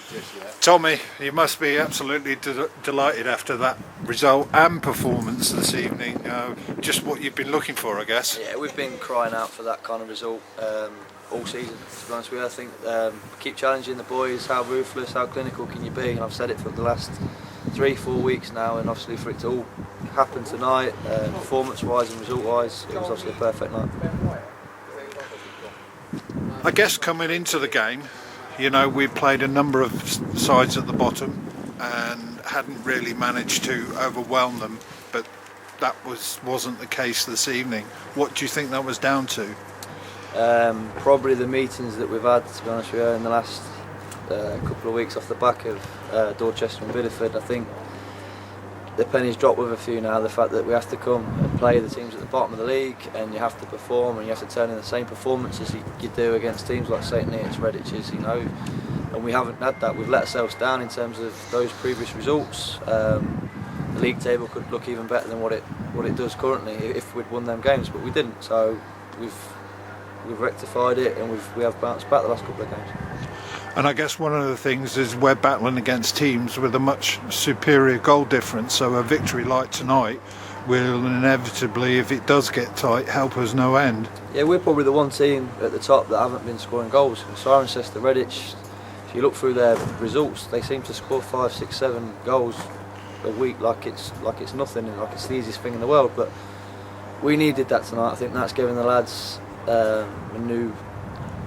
just yet. Tommy, you must be absolutely delighted after that result and performance this evening. Just what you've been looking for, I guess. Yeah, we've been crying out for that kind of result all season, to be honest with you. I think keep challenging the boys. How ruthless, how clinical can you be? And I've said it for the last 3-4 weeks now, and obviously for it to all happen tonight, performance-wise and result-wise, it was obviously a perfect night. I guess coming into the game, you know, we played a number of sides at the bottom and hadn't really managed to overwhelm them, but that wasn't the case this evening. What do you think that was down to? Probably the meetings that we've had, to be honest with you, in the last couple of weeks off the back of Dorchester and Bideford. I think the penny's dropped with a few now, the fact that we have to come and play the teams at the bottom of the league, and you have to perform and you have to turn in the same performances you do against teams like St Neots, Redditch's, you know, and we haven't had that. We've let ourselves down in terms of those previous results. The league table could look even better than what it does currently if we'd won them games, but we didn't, so we've rectified it, and we have bounced back the last couple of games. And I guess one of the things is we're battling against teams with a much superior goal difference, so a victory like tonight will inevitably, if it does get tight, help us no end. Yeah, we're probably the one team at the top that haven't been scoring goals. Cirencester, Redditch, if you look through their results, they seem to score 5, 6, 7 goals a week like it's nothing, and like it's the easiest thing in the world. But we needed that tonight. I think that's given the lads a new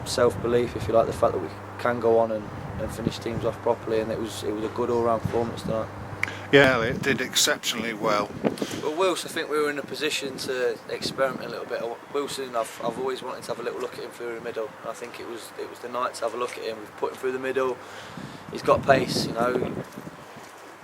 self-belief, if you like, the fact that we can go on and finish teams off properly, and it was a good all-round performance tonight. Yeah, it did exceptionally well. Well, Wilson, I think we were in a position to experiment a little bit. Wilson, I've always wanted to have a little look at him through the middle. I think it was the night to have a look at him. We've put him through the middle. He's got pace, you know.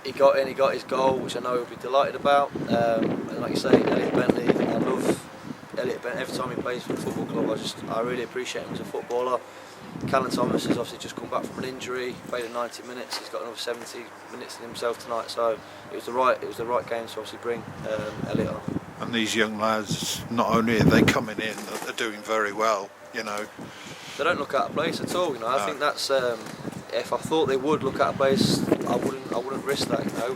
He got in, he got his goal, which I know he'll be delighted about. And like you say, Elliot Bentley, I love Elliot Bentley. Every time he plays for the football club, I really appreciate him as a footballer. Callum Thomas has obviously just come back from an injury, played in 90 minutes. He's got another 70 minutes in himself tonight, so it was the right game to obviously bring Elliot on. And these young lads, not only are they coming in, they're doing very well. You know, they don't look out of place at all. You know, I think that's if I thought they would look out of place, I wouldn't risk that. You know,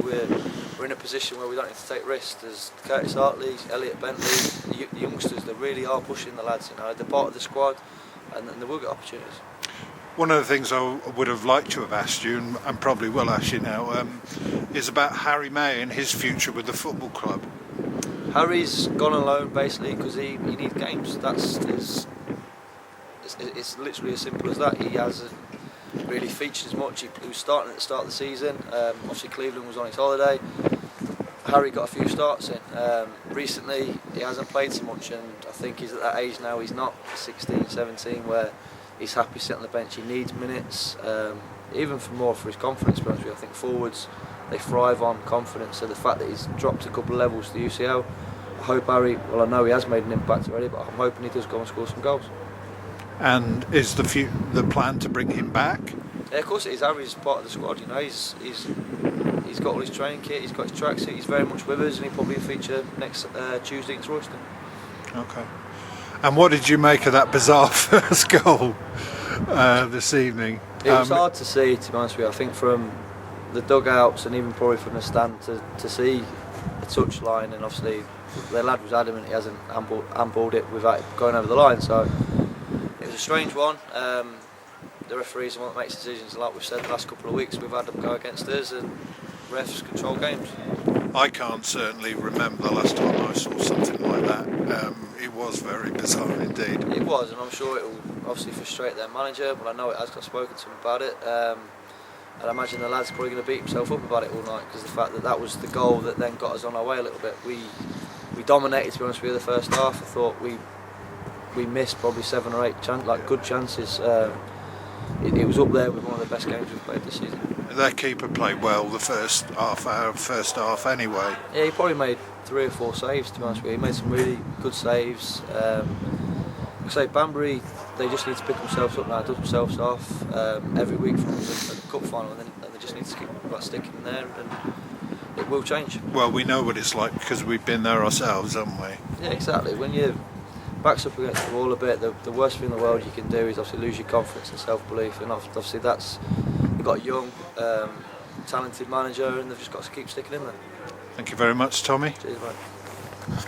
we're in a position where we don't need to take risks. There's Curtis Hartley, Elliot Bentley, the youngsters. They really are pushing the lads. You know, they're part of the squad, and they will get opportunities. One of the things I would have liked to have asked you, and probably will ask you now, is about Harry May and his future with the football club. Harry's gone on loan basically because he needs games. It's literally as simple as that. He hasn't really featured as much. He was starting at the start of the season. Obviously Cleveland was on his holiday. Harry got a few starts in. Recently he hasn't played so much, and I think he's at that age now. He's not 16, 17 where he's happy sitting on the bench. He needs minutes, even for his confidence. To be honest with you, I think forwards, they thrive on confidence. So the fact that he's dropped a couple of levels to the UCL, I hope Harry. Well, I know he has made an impact already, but I'm hoping he does go and score some goals. And is the plan to bring him back? Yeah, of course it is. Harry's part of the squad. You know, he's got all his training kit. He's got his tracksuit. He's very much with us, and he'll probably feature next Tuesday against Royston. Okay. And what did you make of that bizarre first goal this evening? It was hard to see, to be honest with you. I think from the dugouts and even probably from the stand to see a touchline, and obviously the lad was adamant he hasn't handballed it without it going over the line. So it was a strange one. The referees are the one that makes decisions, and like we've said the last couple of weeks, we've had them go against us, and refs control games. I can't certainly remember the last time I saw something like that. It was very bizarre indeed. It was, and I'm sure it will obviously frustrate their manager, but I know it has. I've spoken to him about it, and I imagine the lad's probably going to beat himself up about it all night, because the fact that was the goal that then got us on our way a little bit. We dominated, to be honest with you, the first half. I thought we missed probably 7 or 8 good chances. It was up there with one of the best games we've played this season. Their keeper played well the first half anyway. Yeah, he probably made 3 or 4 saves, to be honest with you. He made some really good saves. Like I say, Banbury, they just need to pick themselves up now, dust themselves off every week from the cup final, and they just need to keep sticking in there, and it will change. Well, we know what it's like because we've been there ourselves, haven't we? Yeah, exactly. When your back's up against the wall a bit, the worst thing in the world you can do is obviously lose your confidence and self-belief, and obviously that's got a young, talented manager, and they've just got to keep sticking in there. Thank you very much, Tommy. Cheers, mate.